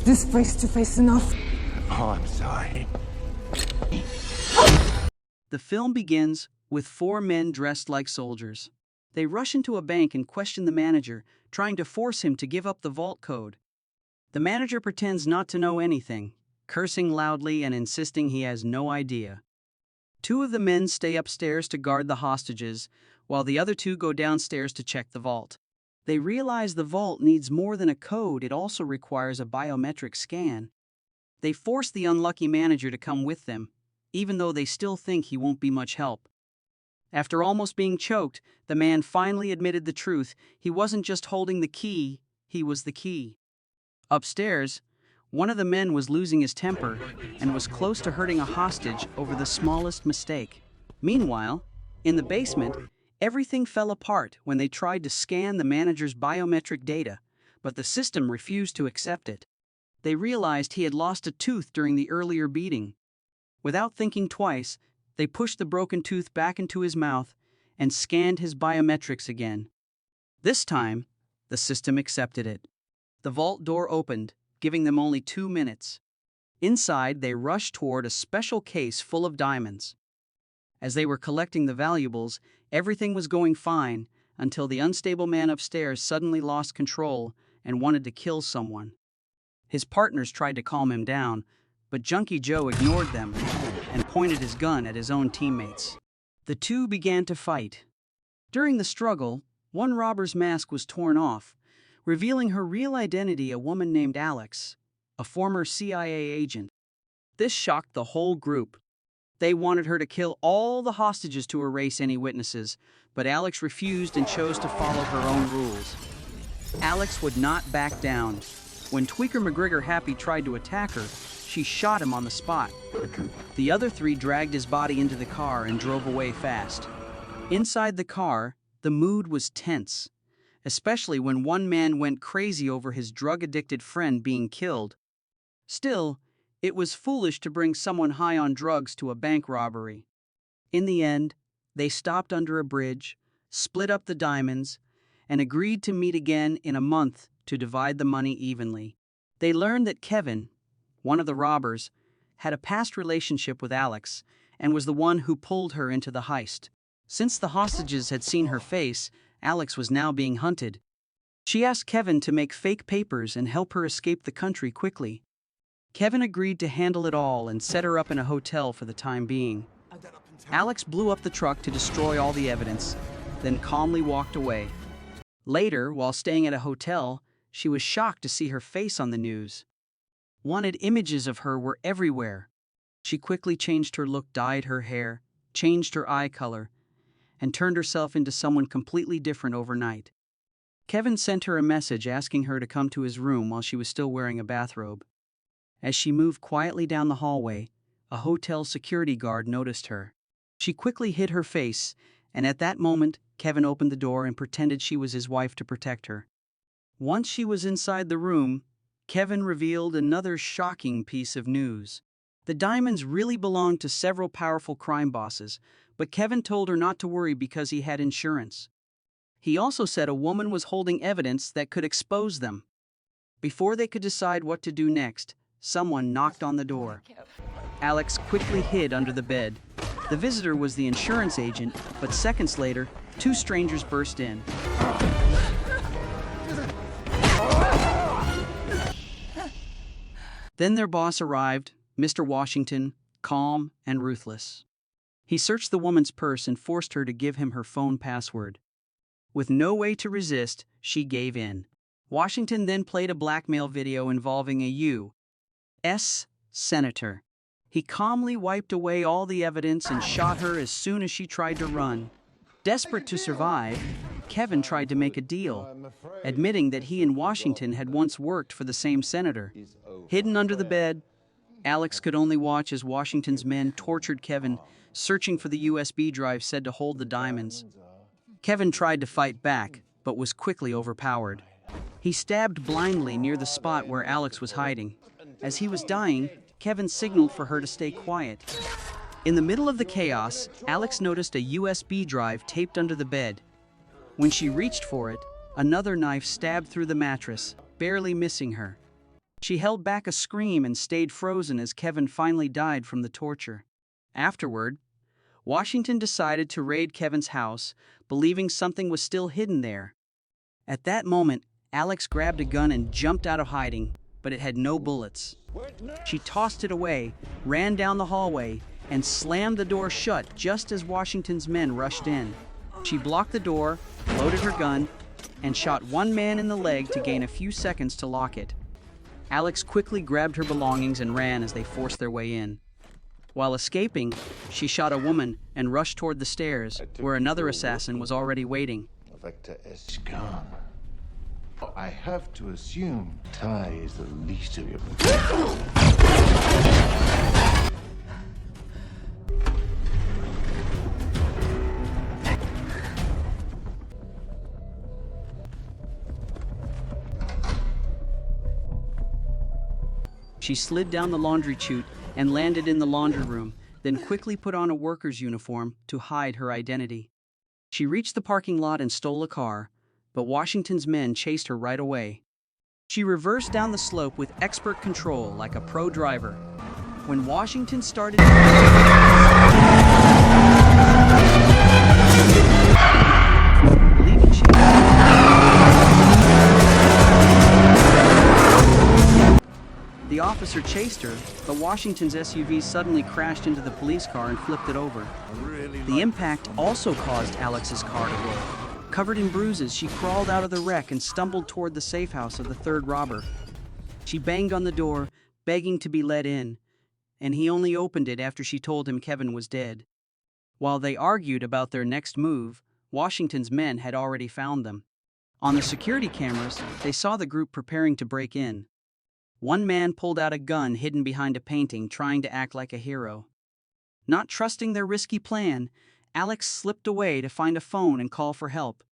this face-to-face enough. Oh, I'm sorry. The film begins with four men dressed like soldiers. They rush into a bank and question the manager, trying to force him to give up the vault code. The manager pretends not to know anything, cursing loudly and insisting he has no idea. Two of the men stay upstairs to guard the hostages, while the other two go downstairs to check the vault. They realize the vault needs more than a code, it also requires a biometric scan. They force the unlucky manager to come with them, even though they still think he won't be much help. After almost being choked, the man finally admitted the truth. He wasn't just holding the key, he was the key. Upstairs, one of the men was losing his temper and was close to hurting a hostage over the smallest mistake. Meanwhile, in the basement, everything fell apart when they tried to scan the manager's biometric data, but the system refused to accept it. They realized he had lost a tooth during the earlier beating. Without thinking twice, they pushed the broken tooth back into his mouth and scanned his biometrics again. This time, the system accepted it. The vault door opened, giving them only 2 minutes. Inside, they rushed toward a special case full of diamonds. As they were collecting the valuables, everything was going fine until the unstable man upstairs suddenly lost control and wanted to kill someone. His partners tried to calm him down, but Junkie Joe ignored them and pointed his gun at his own teammates. The two began to fight. During the struggle, one robber's mask was torn off, revealing her real identity, a woman named Alex, a former CIA agent. This shocked the whole group. They wanted her to kill all the hostages to erase any witnesses, but Alex refused and chose to follow her own rules. Alex would not back down. When Tweaker McGregor Happy tried to attack her, she shot him on the spot. The other three dragged his body into the car and drove away fast. Inside the car, the mood was tense, especially when one man went crazy over his drug-addicted friend being killed. Still, it was foolish to bring someone high on drugs to a bank robbery. In the end, they stopped under a bridge, split up the diamonds, and agreed to meet again in a month to divide the money evenly. They learned that Kevin, one of the robbers, had a past relationship with Alex and was the one who pulled her into the heist. Since the hostages had seen her face, Alex was now being hunted. She asked Kevin to make fake papers and help her escape the country quickly. Kevin agreed to handle it all and set her up in a hotel for the time being. Alex blew up the truck to destroy all the evidence, then calmly walked away. Later, while staying at a hotel, she was shocked to see her face on the news. Wanted images of her were everywhere. She quickly changed her look, dyed her hair, changed her eye color, and turned herself into someone completely different overnight. Kevin sent her a message asking her to come to his room while she was still wearing a bathrobe. As she moved quietly down the hallway, a hotel security guard noticed her. She quickly hid her face, and at that moment, Kevin opened the door and pretended she was his wife to protect her. Once she was inside the room, Kevin revealed another shocking piece of news. The diamonds really belonged to several powerful crime bosses, but Kevin told her not to worry because he had insurance. He also said a woman was holding evidence that could expose them. Before they could decide what to do next, someone knocked on the door. Alex quickly hid under the bed. The visitor was the insurance agent, but seconds later, two strangers burst in. Then their boss arrived, Mr. Washington, calm and ruthless. He searched the woman's purse and forced her to give him her phone password. With no way to resist, she gave in. Washington then played a blackmail video involving a U.S. senator. He calmly wiped away all the evidence and shot her as soon as she tried to run. Desperate to survive, Kevin tried to make a deal, admitting that he and Washington had once worked for the same senator. Hidden under the bed, Alex could only watch as Washington's men tortured Kevin, searching for the USB drive said to hold the diamonds. Kevin tried to fight back, but was quickly overpowered. He stabbed blindly near the spot where Alex was hiding. As he was dying, Kevin signaled for her to stay quiet. In the middle of the chaos, Alex noticed a USB drive taped under the bed. When she reached for it, another knife stabbed through the mattress, barely missing her. She held back a scream and stayed frozen as Kevin finally died from the torture. Afterward, Washington decided to raid Kevin's house, believing something was still hidden there. At that moment, Alex grabbed a gun and jumped out of hiding, but it had no bullets. She tossed it away, ran down the hallway, and slammed the door shut just as Washington's men rushed in. She blocked the door, loaded her gun, and shot one man in the leg to gain a few seconds to lock it. Alex quickly grabbed her belongings and ran as they forced their way in. While escaping, she shot a woman and rushed toward the stairs, where another assassin was already waiting. Victor is gone. I have to assume Ty is the least of your She slid down the laundry chute and landed in the laundry room, then quickly put on a worker's uniform to hide her identity. She reached the parking lot and stole a car, but Washington's men chased her right away. She reversed down the slope with expert control like a pro driver. When Washington started believing she The officer chased her, but Washington's SUV suddenly crashed into the police car and flipped it over. The impact also caused Alex's car to roll. Covered in bruises, she crawled out of the wreck and stumbled toward the safe house of the third robber. She banged on the door, begging to be let in, and he only opened it after she told him Kevin was dead. While they argued about their next move, Washington's men had already found them. On the security cameras, they saw the group preparing to break in. One man pulled out a gun hidden behind a painting, trying to act like a hero. Not trusting their risky plan, Alex slipped away to find a phone and call for help.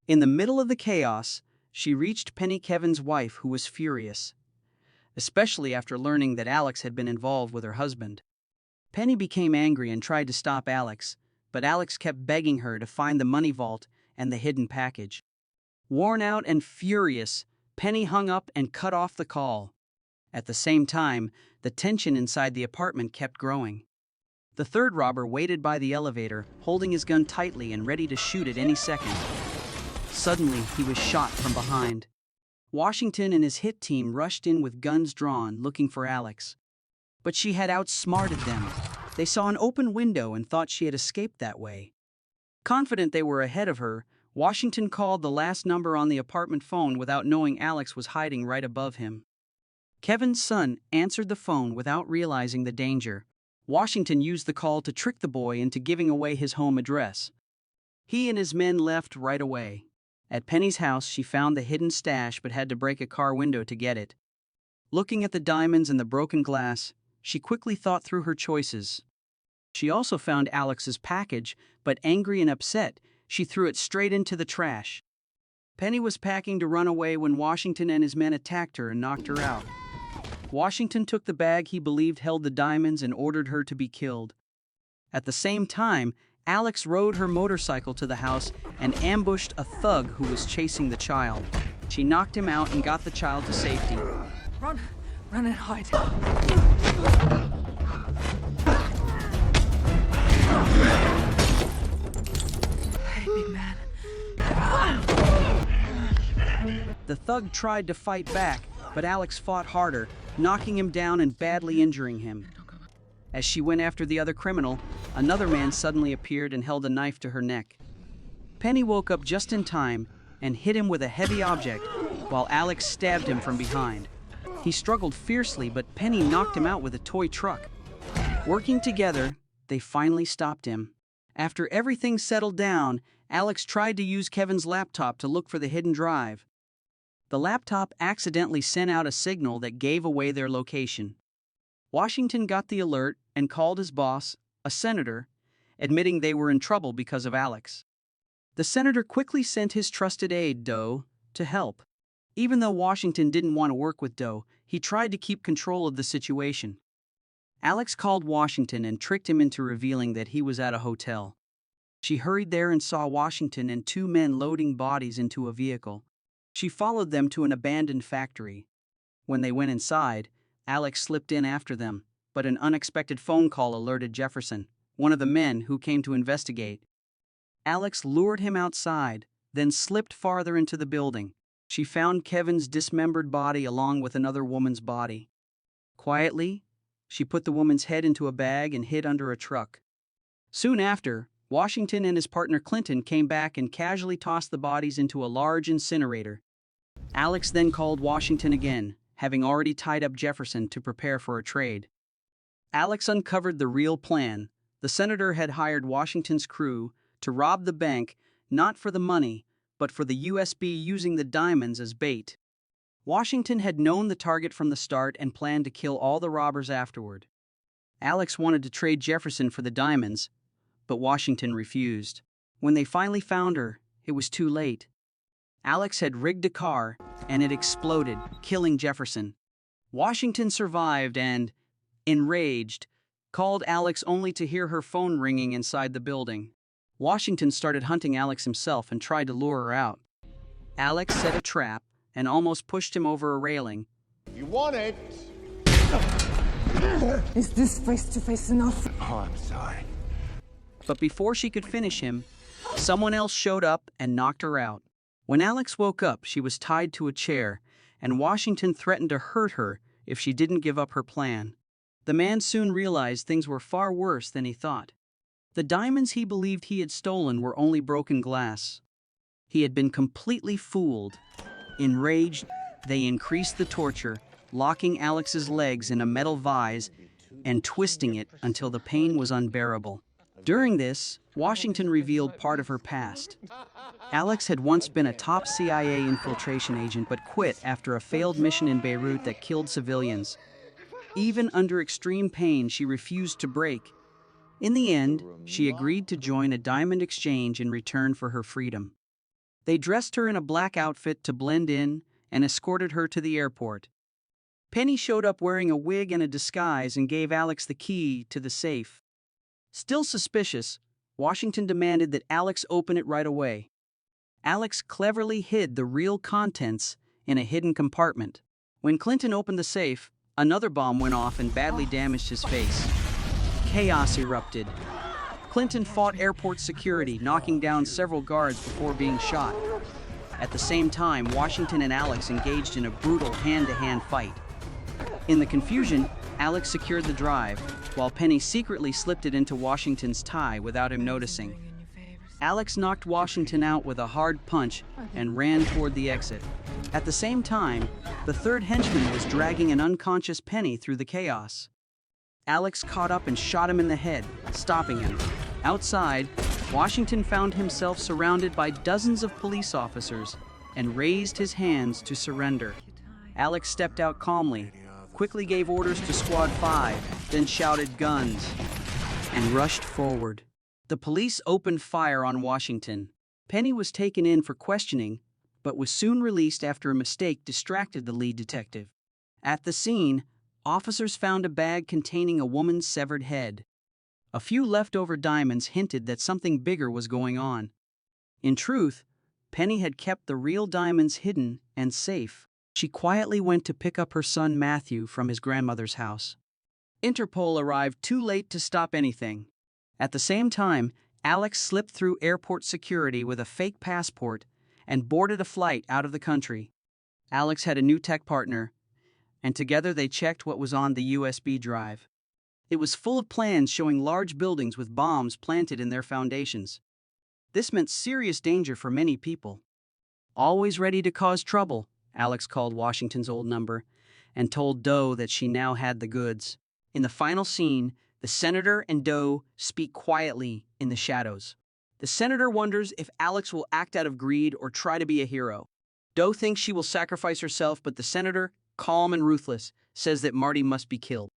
In the middle of the chaos, she reached Penny, Kevin's wife, who was furious, especially after learning that Alex had been involved with her husband. Penny became angry and tried to stop Alex, but Alex kept begging her to find the money vault and the hidden package. Worn out and furious, Penny hung up and cut off the call. At the same time, the tension inside the apartment kept growing. The third robber waited by the elevator, holding his gun tightly and ready to shoot at any second. Suddenly, he was shot from behind. Washington and his hit team rushed in with guns drawn, looking for Alex. But she had outsmarted them. They saw an open window and thought she had escaped that way. Confident they were ahead of her, Washington called the last number on the apartment phone without knowing Alex was hiding right above him. Kevin's son answered the phone without realizing the danger. Washington used the call to trick the boy into giving away his home address. He and his men left right away. At Penny's house, she found the hidden stash but had to break a car window to get it. Looking at the diamonds and the broken glass, she quickly thought through her choices. She also found Alex's package, but angry and upset, she threw it straight into the trash. Penny was packing to run away when Washington and his men attacked her and knocked her out. Washington took the bag he believed held the diamonds and ordered her to be killed. At the same time, Alex rode her motorcycle to the house and ambushed a thug who was chasing the child. She knocked him out and got the child to safety. Run and hide. Hey, big man. The thug tried to fight back, but Alex fought harder, knocking him down and badly injuring him. As she went after the other criminal, another man suddenly appeared and held a knife to her neck. Penny woke up just in time and hit him with a heavy object, while Alex stabbed him from behind. He struggled fiercely, but Penny knocked him out with a toy truck. Working together, they finally stopped him. After everything settled down, Alex tried to use Kevin's laptop to look for the hidden drive. The laptop accidentally sent out a signal that gave away their location. Washington got the alert and called his boss, a senator, admitting they were in trouble because of Alex. The senator quickly sent his trusted aide, Doe, to help. Even though Washington didn't want to work with Doe, he tried to keep control of the situation. Alex called Washington and tricked him into revealing that he was at a hotel. She hurried there and saw Washington and two men loading bodies into a vehicle. She followed them to an abandoned factory. When they went inside, Alex slipped in after them, but an unexpected phone call alerted Jefferson, one of the men who came to investigate. Alex lured him outside, then slipped farther into the building. She found Kevin's dismembered body along with another woman's body. Quietly, she put the woman's head into a bag and hid under a truck. Soon after, Washington and his partner Clinton came back and casually tossed the bodies into a large incinerator. Alex then called Washington again, having already tied up Jefferson to prepare for a trade. Alex uncovered the real plan. The senator had hired Washington's crew to rob the bank, not for the money, but for the USB using the diamonds as bait. Washington had known the target from the start and planned to kill all the robbers afterward. Alex wanted to trade Jefferson for the diamonds, but Washington refused. When they finally found her, it was too late. Alex had rigged a car, and it exploded, killing Jefferson. Washington survived and, enraged, called Alex only to hear her phone ringing inside the building. Washington started hunting Alex himself and tried to lure her out. Alex set a trap and almost pushed him over a railing. You want it? Is this face-to-face enough? Oh, I'm sorry. But before she could finish him, someone else showed up and knocked her out. When Alex woke up, she was tied to a chair, and Washington threatened to hurt her if she didn't give up her plan. The man soon realized things were far worse than he thought. The diamonds he believed he had stolen were only broken glass. He had been completely fooled. Enraged, they increased the torture, locking Alex's legs in a metal vise and twisting it until the pain was unbearable. During this, Washington revealed part of her past. Alex had once been a top CIA infiltration agent but quit after a failed mission in Beirut that killed civilians. Even under extreme pain, she refused to break. In the end, she agreed to join a diamond exchange in return for her freedom. They dressed her in a black outfit to blend in and escorted her to the airport. Penny showed up wearing a wig and a disguise and gave Alex the key to the safe. Still suspicious, Washington demanded that Alex open it right away. Alex cleverly hid the real contents in a hidden compartment. When Clinton opened the safe, another bomb went off and badly damaged his face. Chaos erupted. Clinton fought airport security, knocking down several guards before being shot. At the same time, Washington and Alex engaged in a brutal hand-to-hand fight. In the confusion, Alex secured the drive, while Penny secretly slipped it into Washington's tie without him noticing. Alex knocked Washington out with a hard punch and ran toward the exit. At the same time, the third henchman was dragging an unconscious Penny through the chaos. Alex caught up and shot him in the head, stopping him. Outside, Washington found himself surrounded by dozens of police officers and raised his hands to surrender. Alex stepped out calmly, quickly gave orders to Squad 5, then shouted guns, and rushed forward. The police opened fire on Washington. Penny was taken in for questioning, but was soon released after a mistake distracted the lead detective. At the scene, officers found a bag containing a woman's severed head. A few leftover diamonds hinted that something bigger was going on. In truth, Penny had kept the real diamonds hidden and safe. She quietly went to pick up her son Matthew from his grandmother's house. Interpol arrived too late to stop anything. At the same time, Alex slipped through airport security with a fake passport and boarded a flight out of the country. Alex had a new tech partner, and together they checked what was on the USB drive. It was full of plans showing large buildings with bombs planted in their foundations. This meant serious danger for many people. Always ready to cause trouble, Alex called Washington's old number and told Doe that she now had the goods. In the final scene, the senator and Doe speak quietly in the shadows. The senator wonders if Alex will act out of greed or try to be a hero. Doe thinks she will sacrifice herself, but the senator, calm and ruthless, says that Marty must be killed.